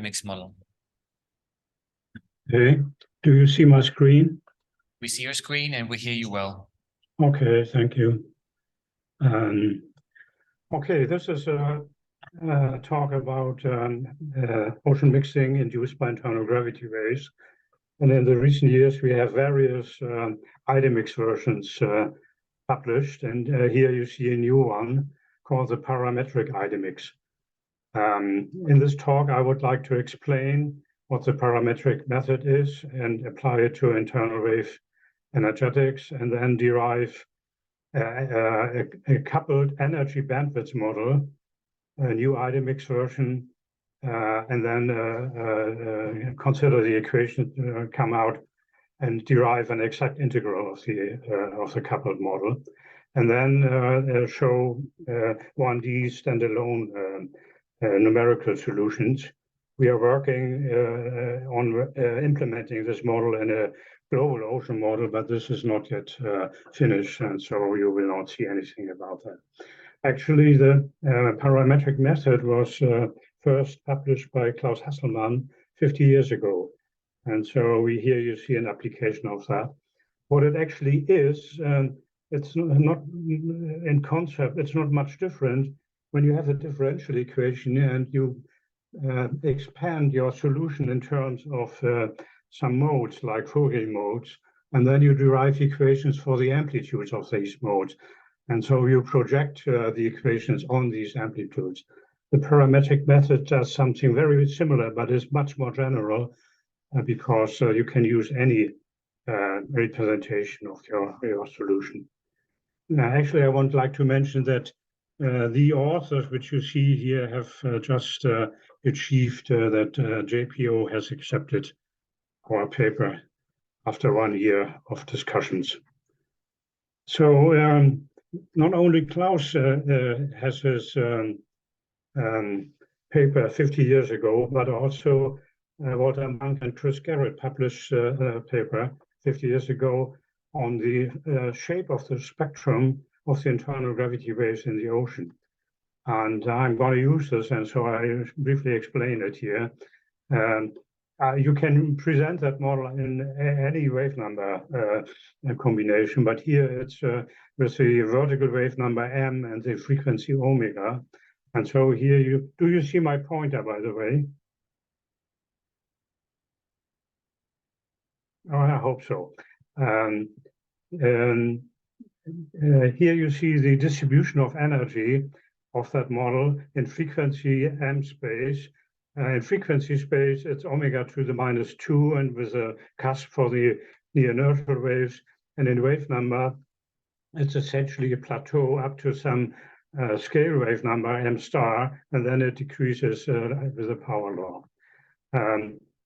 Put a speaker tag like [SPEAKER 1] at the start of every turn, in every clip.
[SPEAKER 1] IDEMIX model.
[SPEAKER 2] Okay, do you see my screen?
[SPEAKER 1] We see your screen and we hear you well.
[SPEAKER 2] Okay, thank you. Okay, this is a talk about ocean mixing induced by internal gravity waves. And in the recent years, we have various IDEMIX versions published. And here you see a new one called the Parametric IDEMIX. In this talk, I would like to explain what the parametric method is and apply it to internal wave energetics, and then derive a coupled energy bandwidth model, a new IDEMIX version, and then consider the equation come out and derive an exact integral of the coupled model, and then show 1D standalone numerical solutions. We are working on implementing this model in a global ocean model, but this is not yet finished, and so you will not see anything about that. Actually, the parametric method was first published by Klaus Hasselmann 50 years ago, and so here you see an application of that. What it actually is, it's not in concept, it's not much different when you have a differential equation and you expand your solution in terms of some modes like Fourier modes, and then you derive equations for the amplitudes of these modes. And so you project the equations on these amplitudes. The parametric method does something very similar, but is much more general because you can use any representation of your solution. Now, actually, I would like to mention that the authors which you see here have just achieved that JPO has accepted our paper after 1 year of discussions. So not only Klaus has his paper 50 years ago, but also Walter Monk and Chris Garrett published a paper 50 years ago on the shape of the spectrum of the internal gravity waves in the ocean. And I'm going to use this, and so I briefly explain it here. You can present that model in any wave number combination, but here it's with the vertical wave number m and the frequency omega. And so here do you see my pointer, by the way? Oh, I hope so. Here you see the distribution of energy of that model in frequency m space. In frequency space, it's omega to the -2, and with a cusp for the inertial waves. And in wave number, it's essentially a plateau up to some scale wave number m star, and then it decreases with the power law.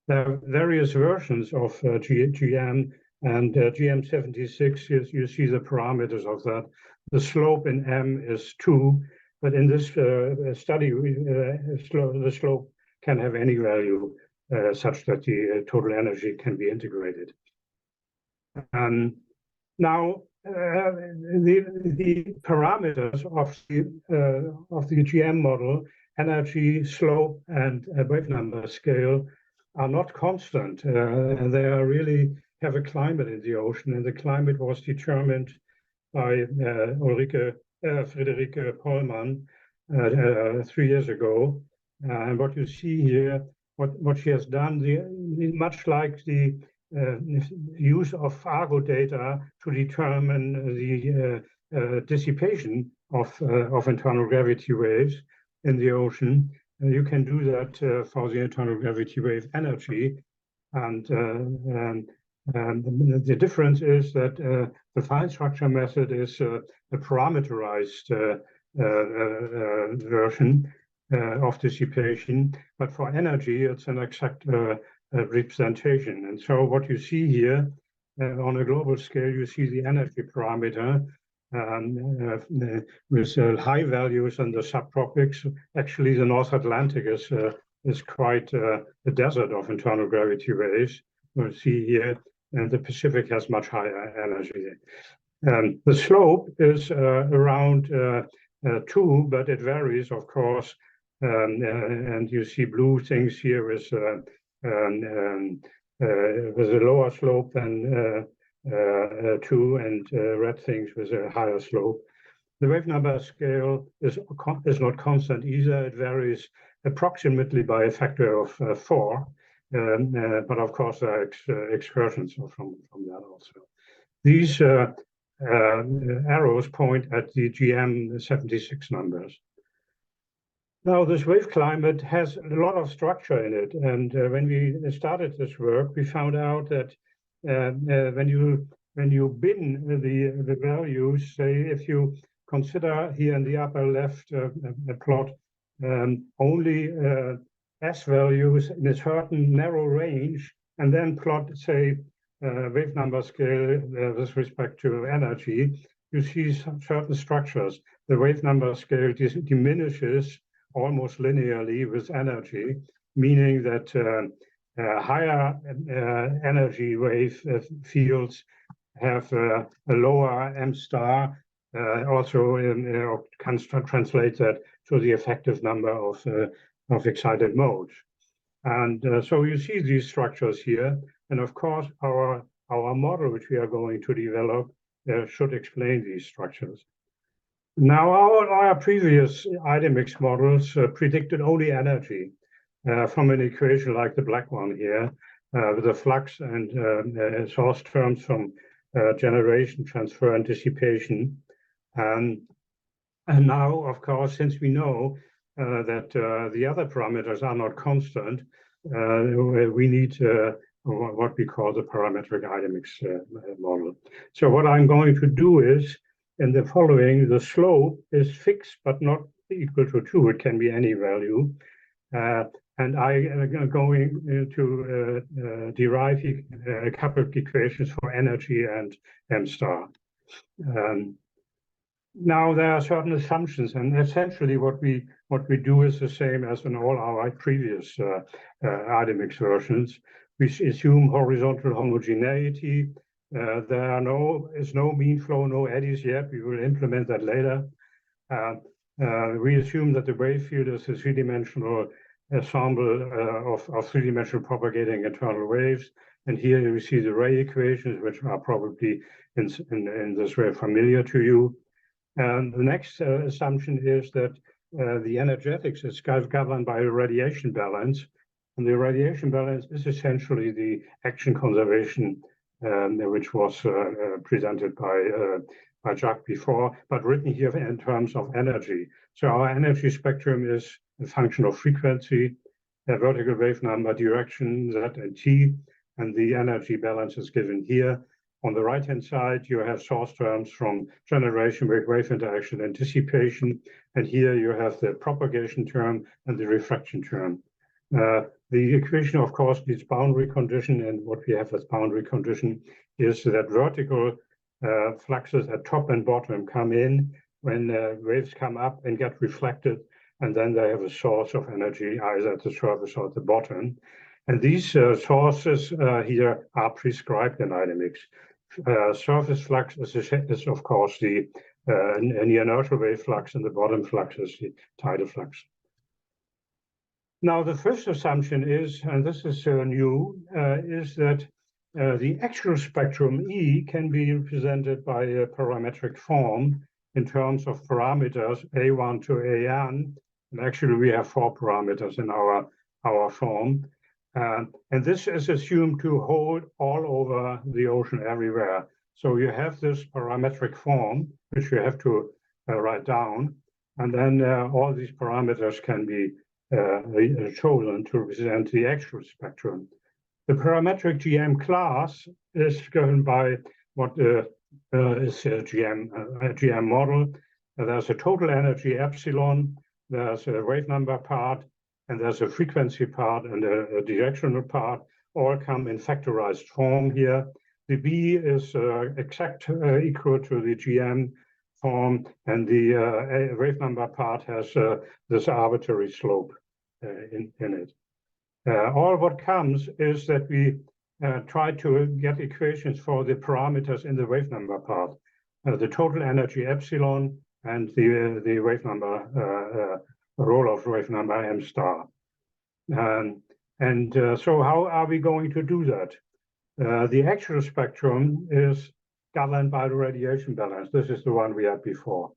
[SPEAKER 2] There are various versions of GM, and GM76, you see the parameters of that. The slope in M is 2, but in this study, the slope can have any value such that the total energy can be integrated. Now, the parameters of the GM model, energy, slope, and wave number scale, are not constant. They are really have a climate in the ocean, and the climate was determined by Friederike Pollmann 3 years ago. And what you see here, what she has done, much like the use of Argo data to determine the dissipation of internal gravity waves in the ocean, you can do that for the internal gravity wave energy. And the difference is that the fine structure method is a parameterized version of dissipation, but for energy, it's an exact representation. And so what you see here on a global scale, you see the energy parameter with high values in the subtropics. Actually, the North Atlantic is quite a desert of internal gravity waves. You see here, and the Pacific has much higher energy. The slope is around 2, but it varies, of course, and you see blue things here with a lower slope than 2, and red things with a higher slope. The wave number scale is not constant either. It varies approximately by a factor of 4, but of course there are excursions from that also. These arrows point at the GM76 numbers. Now, this wave climate has a lot of structure in it, and when we started this work, we found out that when you bin the values, say if you consider here in the upper left a plot only S values in a certain narrow range, and then plot, say, wave number scale with respect to energy, you see certain structures. The wave number scale diminishes almost linearly with energy, meaning that higher energy wave fields have a lower M star, also can translate that to the effective number of excited modes. And so you see these structures here. And of course, our model, which we are going to develop, should explain these structures. Now, our previous IDEMIX models predicted only energy from an equation like the black one here, with the flux and source terms from generation, transfer, and dissipation. And now, of course, since we know that the other parameters are not constant, we need what we call the parametric IDEMIX model. So what I'm going to do is, in the following, the slope is fixed but not equal to 2. It can be any value. And I am going to derive a couple of equations for energy and M star. Now there are certain assumptions, and essentially what we do is the same as in all our previous IDEMIX versions. We assume horizontal homogeneity. There is no mean flow, no eddies yet. We will implement that later. We assume that the wave field is a three-dimensional ensemble of three-dimensional propagating internal waves. And here you see the Ray equations, which are probably in this way familiar to you. And the next assumption is that the energetics is governed by a radiation balance. And the radiation balance is essentially the action conservation, which was presented by Jacques before, but written here in terms of energy. So our energy spectrum is a function of frequency, a vertical wave number, direction, Z and T, and the energy balance is given here. On the right-hand side, you have source terms from generation, wave interaction, and dissipation. And here you have the propagation term and the refraction term. The equation, of course, needs boundary condition. And what we have as boundary condition is that vertical fluxes at top and bottom come in when waves come up and get reflected. And then they have a source of energy either at the surface or at the bottom. And these sources here are prescribed in IDEMIX. Surface flux is of course the inertial wave flux, and the bottom flux is the tidal flux. Now, the first assumption is, and this is new, is that the actual spectrum E can be represented by a parametric form in terms of parameters A1 to AN. And actually, we have 4 parameters in our form. And this is assumed to hold all over the ocean everywhere. So you have this parametric form, which you have to write down. And then all these parameters can be chosen to represent the actual spectrum. The parametric GM class is given by what is a GM model. There's a total energy epsilon, there's a wave number part, and there's a frequency part and a directional part, all come in factorized form here. The B is exact equal to the GM form, and the wave number part has this arbitrary slope in it. All what comes is that we try to get equations for the parameters in the wave number part, the total energy epsilon and the wave number roll-off wave number m star. So how are we going to do that? The actual spectrum is governed by the radiation balance. This is the one we had before.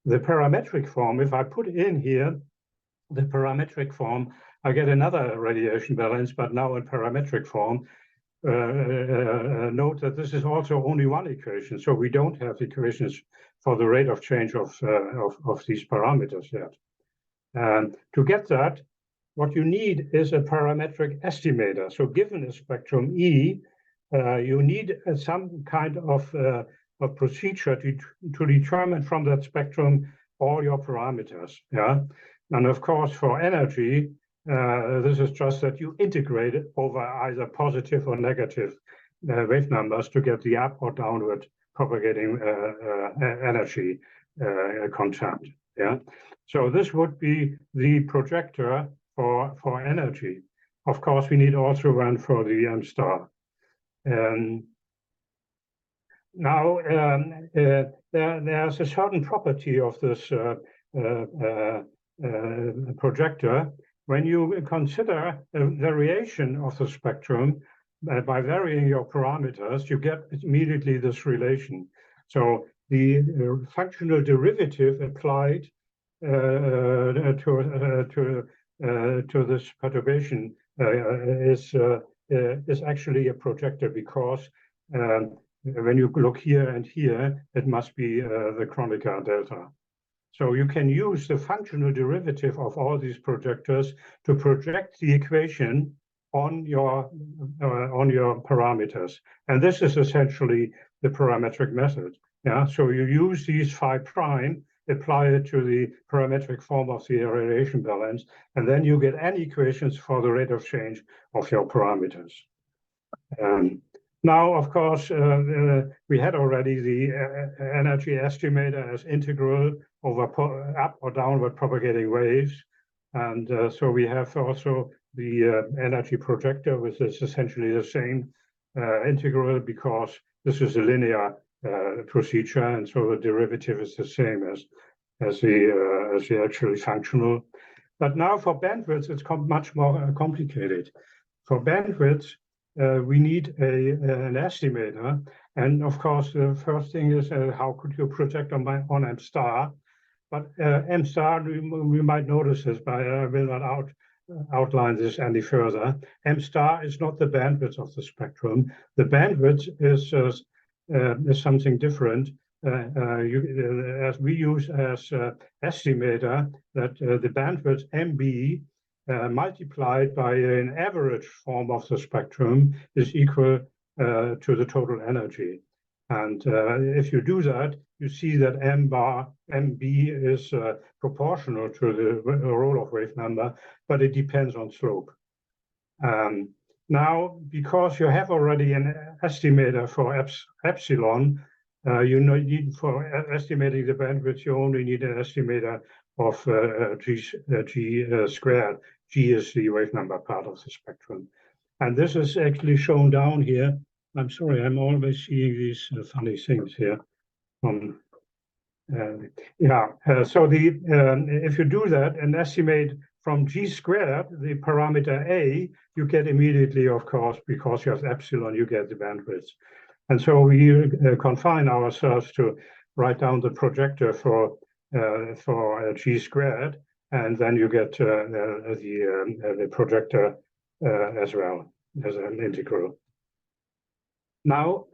[SPEAKER 2] The parametric form, if I put in here the parametric form, I get another radiation balance, but now in parametric form. Note that this is also only one equation, so we don't have equations for the rate of change of these parameters yet. To get that, what you need is a parametric estimator. So given a spectrum E, you need some kind of procedure to determine from that spectrum all your parameters. Yeah, and of course for energy, this is just that you integrate it over either positive or negative wave numbers to get the up or downward propagating energy content. Yeah, so this would be the projector for energy. Of course, we need also one for the m star. Now, there's a certain property of this projector. When you consider a variation of the spectrum by varying your parameters, you get immediately this relation. So the functional derivative applied to this perturbation is actually a projector, because when you look here and here, it must be the Kronecker delta. So you can use the functional derivative of all these projectors to project the equation on your parameters. And this is essentially the parametric method. Yeah, so you use these phi prime, apply it to the parametric form of the radiation balance, and then you get n equations for the rate of change of your parameters. Now, of course, we had already the energy estimator as integral over up or downward propagating waves. And so we have also the energy projector, which is essentially the same integral, because this is a linear procedure, and so the derivative is the same as the actually functional. But now for bandwidth, it's much more complicated. For bandwidth, we need an estimator, and of course the first thing is how could you project on m star? But m star, we might notice this, but I will not outline this any further. M star is not the bandwidth of the spectrum. The bandwidth is something different. As we use as estimator, that the bandwidth MB multiplied by an average form of the spectrum is equal to the total energy. And if you do that, you see that MB is proportional to the roll-off wave number, but it depends on slope. Now, because you have already an estimator for epsilon, you need for estimating the bandwidth, you only need an estimator of g squared. G is the wave number part of the spectrum. And this is actually shown down here. I'm sorry, I'm always seeing these funny things here. So if you do that and estimate from g squared, the parameter A, you get immediately, of course, because you have epsilon, you get the bandwidth. And so we confine ourselves to write down the projector for g squared, and then you get the projector as well as an integral. Now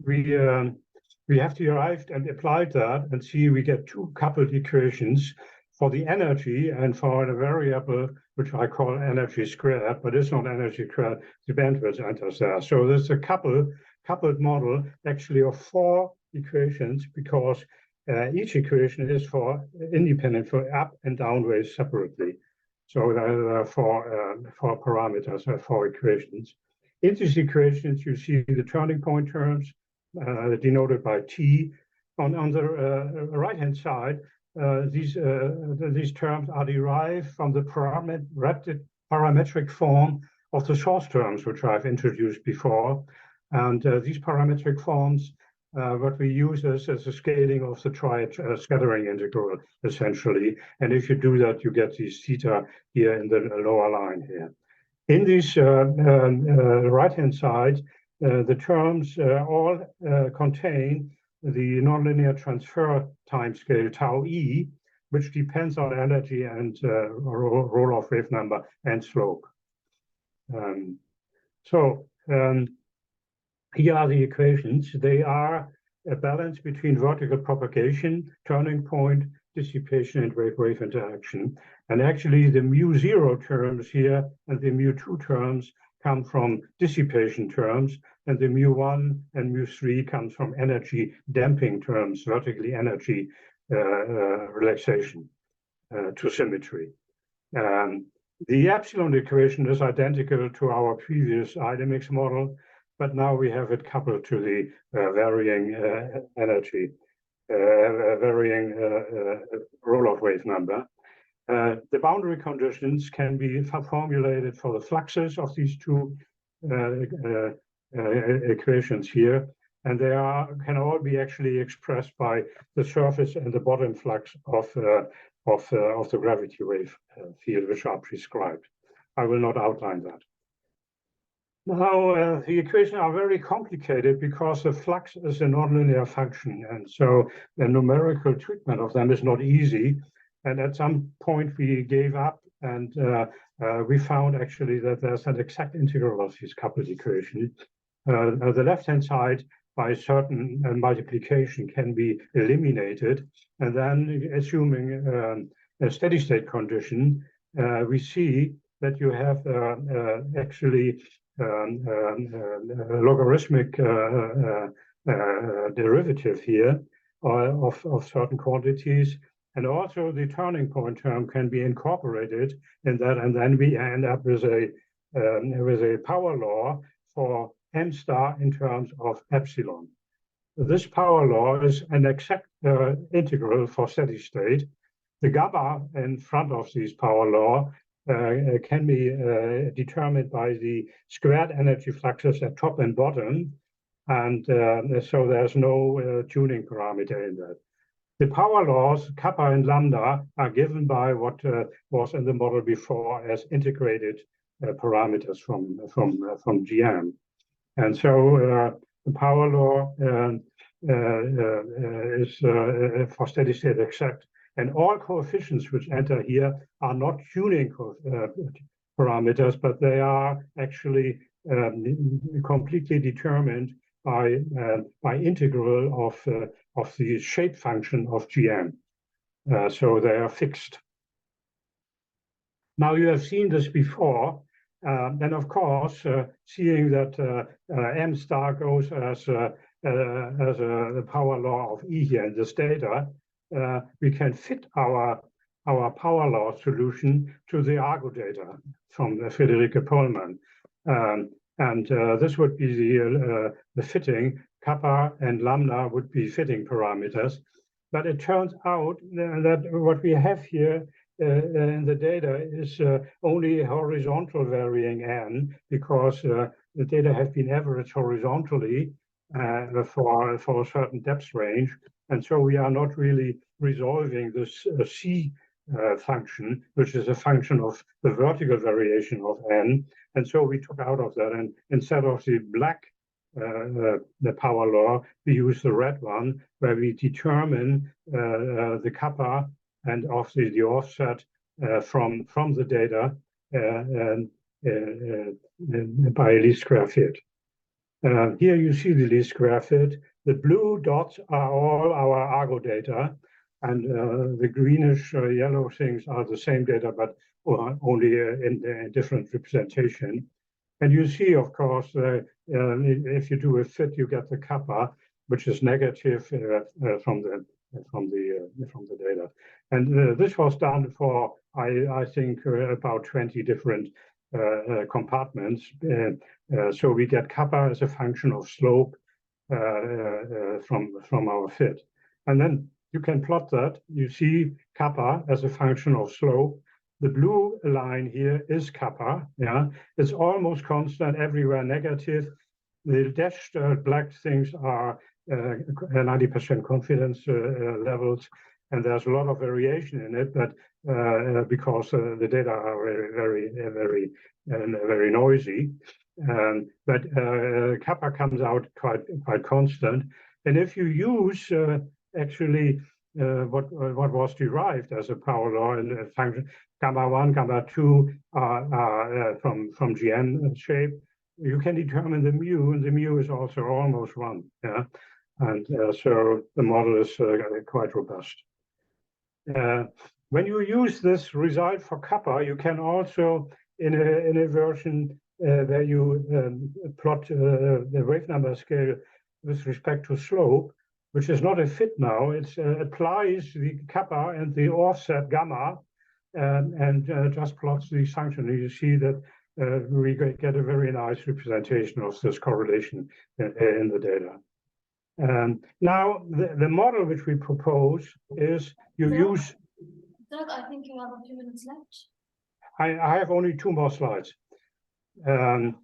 [SPEAKER 2] we have derived and applied that, and see we get two coupled equations for the energy and for a variable which I call energy squared, but it's not energy squared, the bandwidth enters there. So there's a coupled model actually of four equations, because each equation is independent for up and down waves separately. So there are four parameters, four equations. In these equations, you see the turning point terms denoted by T. On the right-hand side, these terms are derived from the parametric form of the source terms, which I've introduced before. And these parametric forms what we use is as a scaling of the scattering integral, essentially. And if you do that, you get these theta here in the lower line here. In this right-hand side, the terms all contain the nonlinear transfer timescale tau e, which depends on energy and roll-off wave number and slope. Here are the equations. They are a balance between vertical propagation, turning point, dissipation, and wave-wave interaction. And actually, the mu0 terms here and the mu2 terms come from dissipation terms, and the mu1 and mu3 comes from energy damping terms, vertically energy relaxation to symmetry. The epsilon equation is identical to our previous IDEMIX model, but now we have it coupled to the varying energy, varying roll-off wave number. The boundary conditions can be formulated for the fluxes of these two equations here, and they can all be actually expressed by the surface and the bottom flux of the gravity wave field, which are prescribed. I will not outline that. Now, the equations are very complicated because the flux is a nonlinear function, and so the numerical treatment of them is not easy. And at some point, we gave up, and we found actually that there's an exact integral of these coupled equations. The left-hand side, by certain multiplication, can be eliminated, and then assuming a steady-state condition, we see that you have actually logarithmic derivative here of certain quantities, and also the turning point term can be incorporated in that, and then we end up with a power law for m star in terms of epsilon. This power law is an exact integral for steady state. The gamma in front of this power law can be determined by the squared energy fluxes at top and bottom, and so there's no tuning parameter in that. The power laws, kappa and lambda, are given by what was in the model before as integrated parameters from GM. And so the power law is for steady state exact. And all coefficients which enter here are not tuning parameters, but they are actually completely determined by integral of the shape function of GM. So they are fixed. Now you have seen this before, and of course, seeing that m star goes as the power law of E here in this data, we can fit our power law solution to the Argo data from Friederike Pohlmann. And this would be the fitting. Kappa and lambda would be fitting parameters. But it turns out that what we have here in the data is only horizontal varying n, because the data have been averaged horizontally for a certain depth range. And so we are not really resolving this C function, which is a function of the vertical variation of n. And so we took out of that, and instead of the black the power law, we use the red one, where we determine the kappa and obviously the offset from the data by least square fit. Here you see the least square fit. The blue dots are all our Argo data, and the greenish yellow things are the same data, but only in different representation. And you see, of course, if you do a fit, you get the kappa, which is negative from the data. And this was done for, I think, about 20 different compartments. So we get kappa as a function of slope from our fit. And then you can plot that. You see kappa as a function of slope. The blue line here is kappa. Yeah, it's almost constant everywhere negative. The dashed black things are 90% confidence levels, and there's a lot of variation in it, but because the data are very noisy. But kappa comes out quite constant, and if you use actually what was derived as a power law and function gamma 1, gamma 2 from GN shape, you can determine the mu, and the mu is also almost 1. Yeah, and so the model is quite robust. When you use this result for kappa, you can also in a version where you plot the wave number scale with respect to slope, which is not a fit now. It applies the kappa and the offset gamma and just plots the function. You see that we get a very nice representation of this correlation in the data. Now, the model which we propose is you use...
[SPEAKER 3] Dirk, I think you have a few minutes left.
[SPEAKER 2] I have only 2 more slides. The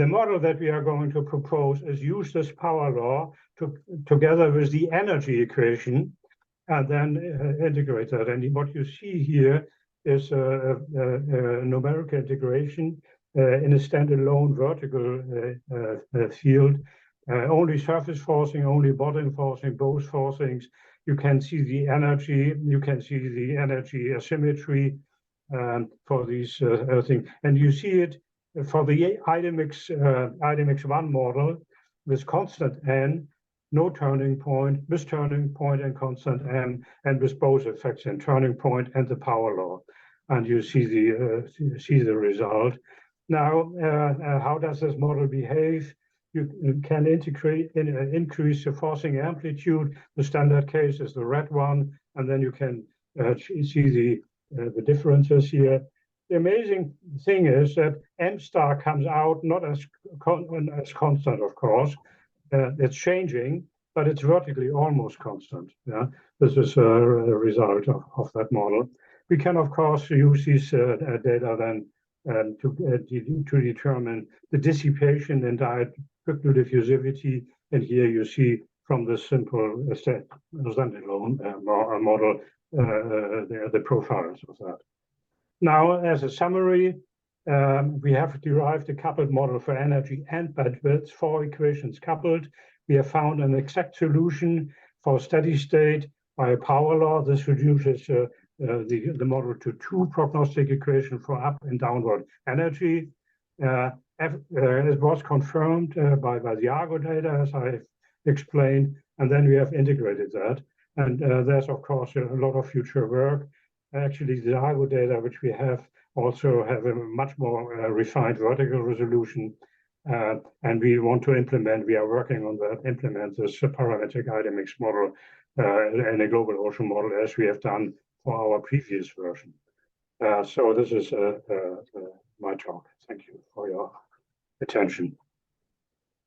[SPEAKER 2] model that we are going to propose is use this power law together with the energy equation and then integrate that. And what you see here is a numerical integration in a standalone vertical field. Only surface forcing, only bottom forcing, both forcings. You can see the energy, you can see the energy asymmetry for these things. And you see it for the IDEMIX 1 model with constant n, no turning point, with turning point and constant m, and with both effects in turning point and the power law. And you see the result. Now, how does this model behave? You can increase the forcing amplitude. The standard case is the red one, and then you can see the differences here. The amazing thing is that m star comes out not as constant, of course. It's changing, but it's vertically almost constant. Yeah, this is a result of that model. We can, of course, use these data then to determine the dissipation and diagonal diffusivity. And here you see from the simple standalone model the profiles of that. Now, as a summary, we have derived a coupled model for energy and bandwidth, 4 equations coupled. We have found an exact solution for steady state by a power law. This reduces the model to 2 prognostic equations for up and downward energy. It was confirmed by the Argo data, as I explained, and then we have integrated that. And there's, of course, a lot of future work. Actually, the Argo data, which we have, also have a much more refined vertical resolution. And we want to we are working on that, implement this parametric IDEMIX model in a global ocean model, as we have done for our previous version. So this is my talk. Thank you for your attention.